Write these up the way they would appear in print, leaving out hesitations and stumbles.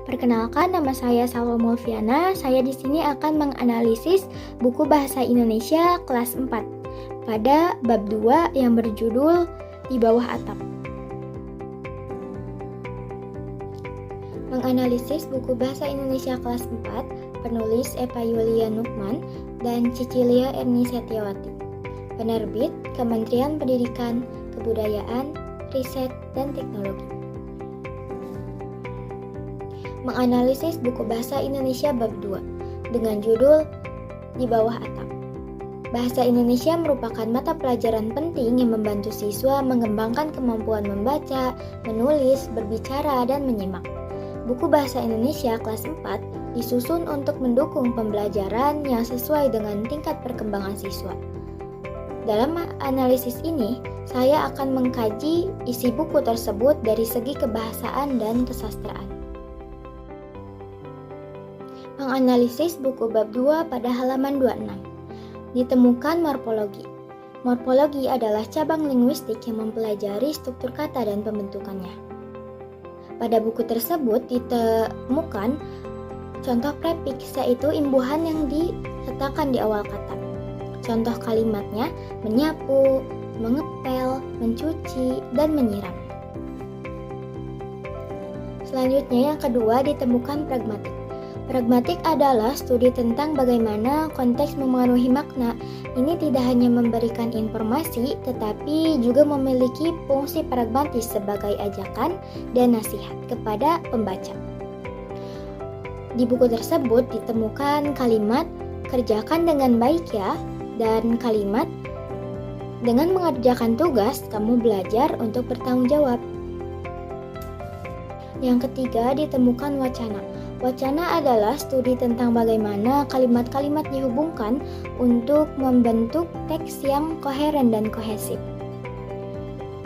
Perkenalkan, nama saya Salwa Mulfiana. Saya di sini akan menganalisis buku Bahasa Indonesia kelas 4 pada bab 2 yang berjudul Di Bawah Atap. Menganalisis buku Bahasa Indonesia kelas 4, penulis Eva Yulia Nukman dan Cicilia Erni Setiawati. Penerbit Kementerian Pendidikan, Kebudayaan, Riset, dan Teknologi. Menganalisis buku Bahasa Indonesia bab 2 dengan judul Di Bawah Atap. Bahasa Indonesia merupakan mata pelajaran penting yang membantu siswa mengembangkan kemampuan membaca, menulis, berbicara, dan menyimak. Buku Bahasa Indonesia kelas 4 disusun untuk mendukung pembelajaran yang sesuai dengan tingkat perkembangan siswa. Dalam analisis ini, saya akan mengkaji isi buku tersebut dari segi kebahasaan dan kesastraan. Menganalisis buku bab 2 pada halaman 26. Ditemukan morfologi. Morfologi adalah cabang linguistik yang mempelajari struktur kata dan pembentukannya. Pada buku tersebut ditemukan contoh prefiks, yaitu imbuhan yang diletakkan di awal kata. Contoh kalimatnya menyapu, mengepel, mencuci, dan menyiram. Selanjutnya yang kedua ditemukan pragmatik. Pragmatik adalah studi tentang bagaimana konteks memengaruhi makna. Ini tidak hanya memberikan informasi, tetapi juga memiliki fungsi pragmatis sebagai ajakan dan nasihat kepada pembaca. Di buku tersebut ditemukan kalimat kerjakan dengan baik ya, dan kalimat dengan mengerjakan tugas kamu belajar untuk bertanggung jawab. Yang ketiga ditemukan wacana. Wacana adalah studi tentang bagaimana kalimat-kalimat dihubungkan untuk membentuk teks yang koheren dan kohesif.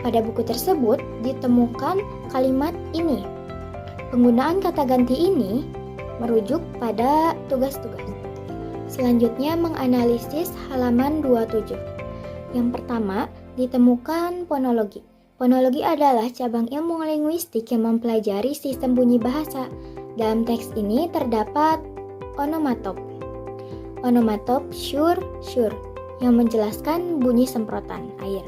Pada buku tersebut ditemukan kalimat ini. Penggunaan kata ganti ini merujuk pada tugas-tugas. Selanjutnya menganalisis halaman 27. Yang pertama ditemukan fonologi. Fonologi adalah cabang ilmu linguistik yang mempelajari sistem bunyi bahasa. Dalam teks ini terdapat onomatop. Onomatop syur, yang menjelaskan bunyi semprotan air.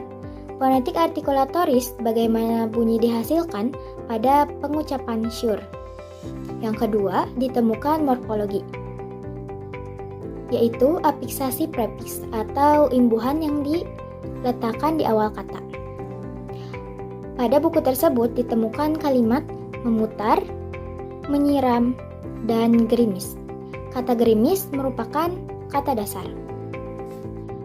Fonetik artikulatoris, bagaimana bunyi dihasilkan pada pengucapan syur. Yang kedua, ditemukan morfologi, yaitu afiksasi prefiks atau imbuhan yang diletakkan di awal kata. Pada buku tersebut ditemukan kalimat memutar, menyiram, dan gerimis. Kata gerimis merupakan kata dasar.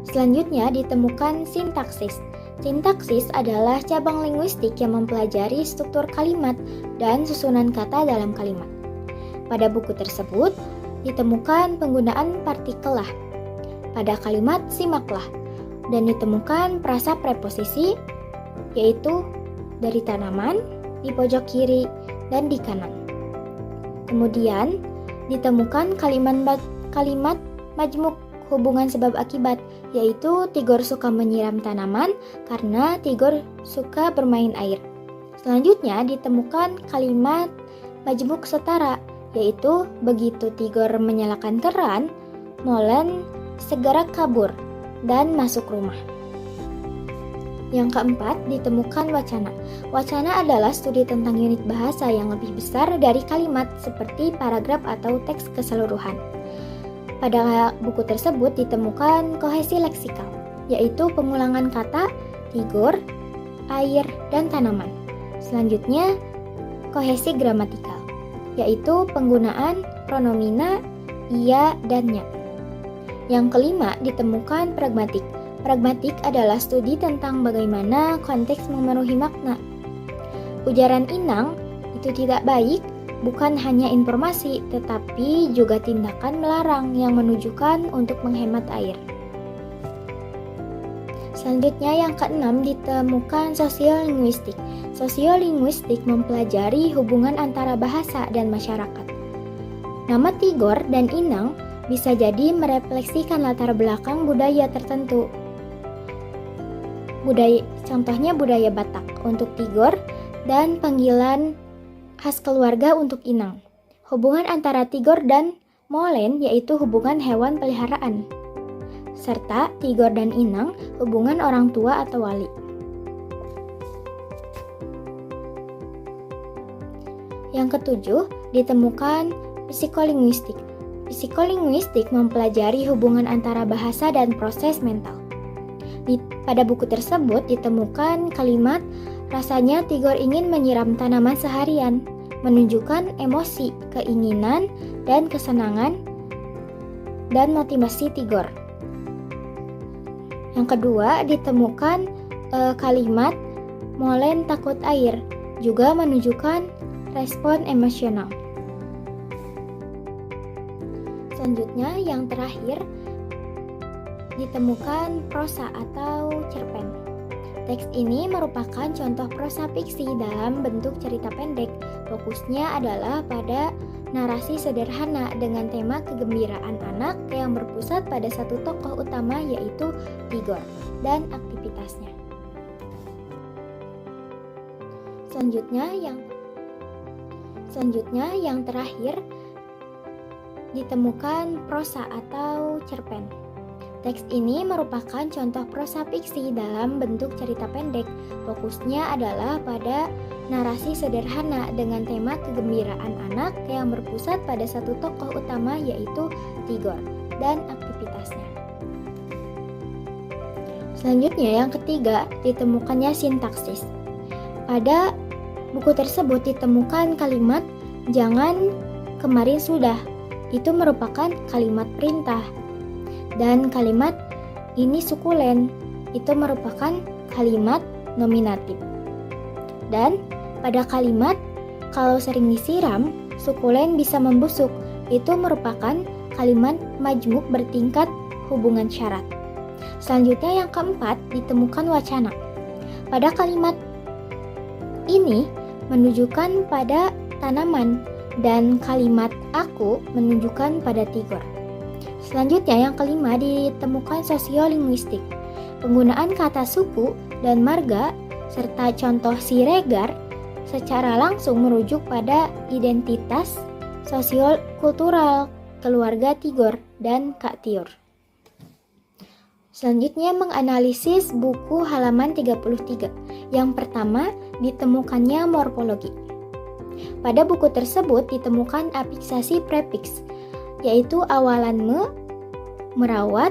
Selanjutnya ditemukan sintaksis. Sintaksis adalah cabang linguistik yang mempelajari struktur kalimat dan susunan kata dalam kalimat. Pada buku tersebut ditemukan penggunaan partikel lah pada kalimat simaklah, dan ditemukan frasa preposisi, yaitu dari tanaman, di pojok kiri, dan di kanan. Kemudian ditemukan kalimat majmuk hubungan sebab akibat, yaitu Tigor suka menyiram tanaman karena Tigor suka bermain air. Selanjutnya ditemukan kalimat majmuk setara, yaitu begitu Tigor menyalakan keran, Molen segera kabur dan masuk rumah. Yang keempat, ditemukan wacana. Wacana adalah studi tentang unit bahasa yang lebih besar dari kalimat seperti paragraf atau teks keseluruhan. Pada buku tersebut ditemukan kohesi leksikal, yaitu pengulangan kata Tigor, air, dan tanaman. Selanjutnya, kohesi gramatikal, yaitu penggunaan pronomina ia dan nya. Yang kelima, ditemukan pragmatik. Pragmatik adalah studi tentang bagaimana konteks memenuhi makna. Ujaran inang itu tidak baik, bukan hanya informasi, tetapi juga tindakan melarang yang menunjukkan untuk menghemat air. Selanjutnya yang keenam ditemukan sosiolinguistik. Sosiolinguistik mempelajari hubungan antara bahasa dan masyarakat. Nama Tigor dan Inang bisa jadi merefleksikan latar belakang budaya tertentu. Contohnya budaya Batak untuk Tigor dan panggilan khas keluarga untuk Inang. hubungan antara tigor dan molen yaitu hubungan hewan peliharaan, serta tigor dan inang hubungan orang tua atau wali. Yang ketujuh, ditemukan psikolinguistik. Psikolinguistik mempelajari hubungan antara bahasa dan proses mental. Pada buku tersebut ditemukan kalimat rasanya tigor ingin menyiram tanaman seharian, menunjukkan emosi, keinginan, dan kesenangan dan motivasi tigor. Yang kedua, ditemukan kalimat molen takut air, juga menunjukkan respon emosional. Selanjutnya, yang terakhir, ditemukan prosa atau cerpen. Teks ini merupakan contoh prosa fiksi dalam bentuk cerita pendek. Fokusnya adalah pada narasi sederhana dengan tema kegembiraan anak yang berpusat pada satu tokoh utama yaitu tigor dan aktivitasnya. Selanjutnya yang terakhir ditemukan prosa atau cerpen. Teks ini merupakan contoh prosa fiksi dalam bentuk cerita pendek. Fokusnya adalah pada narasi sederhana dengan tema kegembiraan anak yang berpusat pada satu tokoh utama yaitu tigor dan aktivitasnya. Selanjutnya yang ketiga, ditemukannya sintaksis. Pada buku tersebut ditemukan kalimat jangan kemarin sudah. Itu merupakan kalimat perintah. Dan kalimat ini sukulen, itu merupakan kalimat nominatif. Dan pada kalimat kalau sering disiram, sukulen bisa membusuk, itu merupakan kalimat majmuk bertingkat hubungan syarat. Selanjutnya yang keempat, ditemukan wacana. Pada kalimat ini menunjukkan pada tanaman dan kalimat aku menunjukkan pada tigor. Selanjutnya yang kelima, ditemukan sosiolinguistik. Penggunaan kata suku dan marga serta contoh siregar secara langsung merujuk pada identitas sosial kultural keluarga tigor dan Kak Tiur. Selanjutnya menganalisis buku halaman 33. Yang pertama, ditemukannya morfologi. Pada buku tersebut ditemukan afiksasi prefiks, yaitu awalan merawat,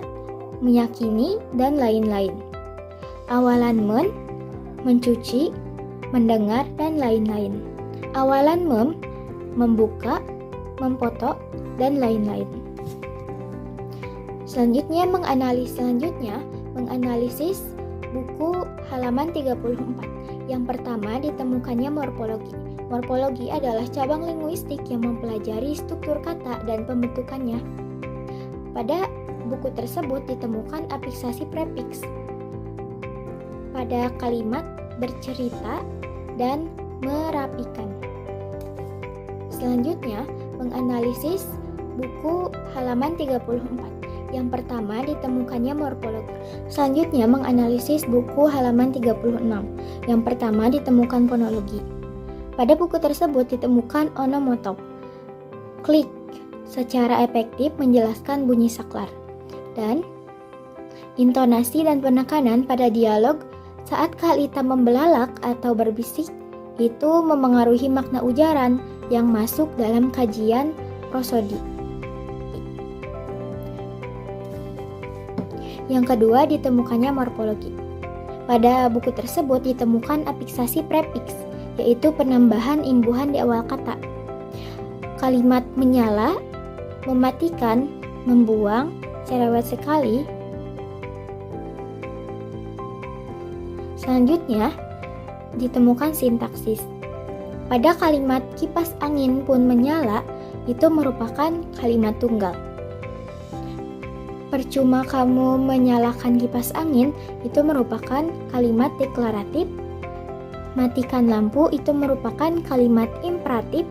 meyakini, dan lain-lain. Awalan mencuci, mendengar, dan lain-lain. Awalan membuka, memfoto, dan lain-lain. Selanjutnya menganalisis buku halaman 34. Yang pertama, ditemukannya morfologi. Morfologi adalah cabang linguistik yang mempelajari struktur kata dan pembentukannya. Pada buku tersebut ditemukan afiksasi prefiks pada kalimat bercerita dan merapikan. Selanjutnya, menganalisis buku halaman 34. Yang pertama, ditemukannya morfologi. Selanjutnya, menganalisis buku halaman 36. Yang pertama, ditemukan fonologi. Pada buku tersebut ditemukan onomotop. Klik secara efektif menjelaskan bunyi saklar. Dan intonasi dan penekanan pada dialog saat Kak-Lita membelalak atau berbisik itu memengaruhi makna ujaran yang masuk dalam kajian prosodi. Yang kedua, ditemukannya morfologi. Pada buku tersebut ditemukan afiksasi prefiks, yaitu penambahan imbuhan di awal kata. Kalimat menyala, mematikan, membuang, cerewet sekali. Selanjutnya, ditemukan sintaksis. Pada kalimat kipas angin pun menyala, itu merupakan kalimat tunggal. Percuma kamu menyalakan kipas angin, itu merupakan kalimat deklaratif. Matikan lampu itu merupakan kalimat imperatif.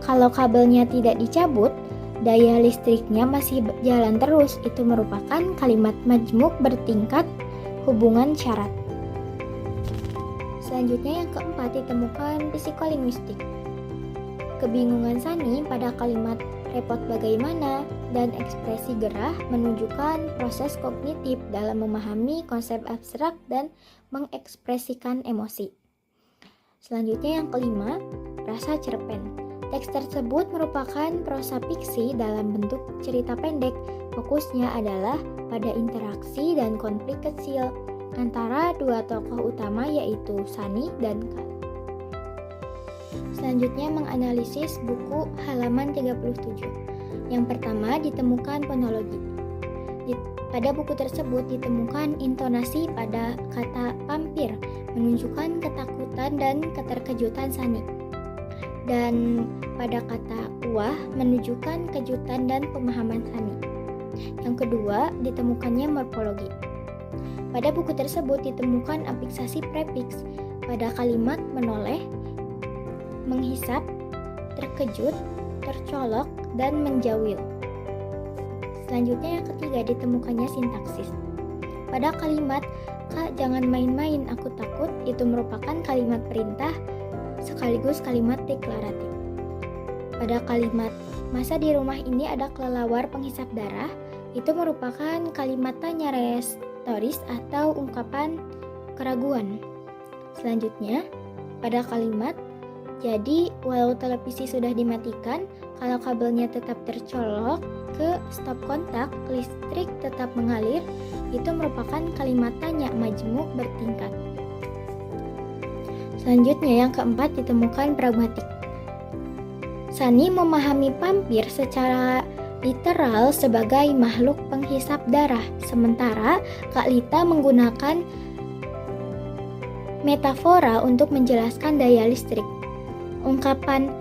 Kalau kabelnya tidak dicabut, daya listriknya masih jalan terus, itu merupakan kalimat majmuk bertingkat hubungan syarat. Selanjutnya yang keempat, ditemukan psikolinguistik. Kebingungan Sani pada kalimat repot bagaimana dan ekspresi gerah menunjukkan proses kognitif dalam memahami konsep abstrak dan mengekspresikan emosi. Selanjutnya yang kelima, rasa cerpen. Teks tersebut merupakan prosa fiksi dalam bentuk cerita pendek. Fokusnya adalah pada interaksi dan konflik kecil antara dua tokoh utama yaitu Sani dan Kak. Selanjutnya menganalisis buku halaman 37. Yang pertama ditemukan fonologi. Pada buku tersebut ditemukan intonasi pada kata pampir menunjukkan ketakutan dan keterkejutan Sani. Dan pada kata wah menunjukkan kejutan dan pemahaman Sani. Yang kedua ditemukannya morfologi. Pada buku tersebut ditemukan afiksasi prefiks pada kalimat menoleh, menghisap, terkejut, tercolok, dan menjawil. Selanjutnya yang ketiga ditemukannya sintaksis. Pada kalimat Kak jangan main-main aku takut itu merupakan kalimat perintah sekaligus kalimat deklaratif. Pada kalimat masa di rumah ini ada kelelawar penghisap darah itu merupakan kalimat tanya retoris atau ungkapan keraguan. Selanjutnya pada kalimat jadi, walau televisi sudah dimatikan, kalau kabelnya tetap tercolok ke stop kontak, listrik tetap mengalir, itu merupakan kalimat tanya majmuk bertingkat. Selanjutnya yang keempat ditemukan pragmatik. Sani memahami pampir secara literal sebagai makhluk penghisap darah, sementara Kak Lita menggunakan metafora untuk menjelaskan daya listrik. Ungkapan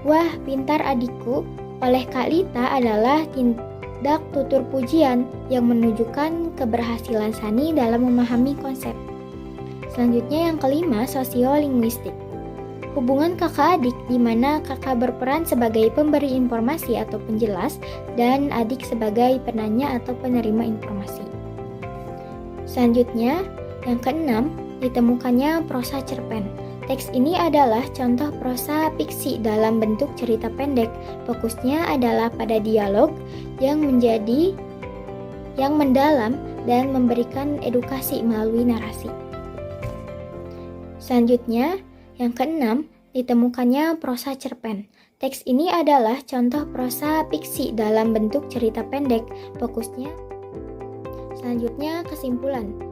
wah pintar adikku oleh Kak Lita adalah tindak tutur pujian yang menunjukkan keberhasilan Sani dalam memahami konsep. Selanjutnya yang kelima, sosiolinguistik. Hubungan kakak adik di mana kakak berperan sebagai pemberi informasi atau penjelas dan adik sebagai penanya atau penerima informasi. Selanjutnya yang keenam, ditemukannya prosa cerpen. Teks ini adalah contoh prosa fiksi dalam bentuk cerita pendek. Fokusnya adalah pada dialog yang mendalam dan memberikan edukasi melalui narasi. Selanjutnya, yang keenam, ditemukannya prosa cerpen. Teks ini adalah contoh prosa fiksi dalam bentuk cerita pendek. Fokusnya. Selanjutnya, kesimpulan.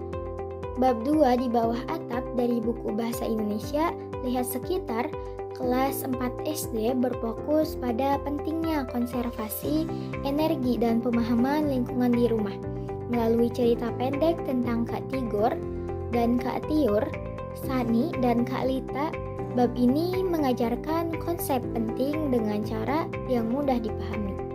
Bab 2 di bawah atap dari buku Bahasa Indonesia, lihat sekitar, kelas 4 SD berfokus pada pentingnya konservasi, energi, dan pemahaman lingkungan di rumah. Melalui cerita pendek tentang Kak Tigor dan Kak Tiur, Sani, dan Kak Lita, bab ini mengajarkan konsep penting dengan cara yang mudah dipahami.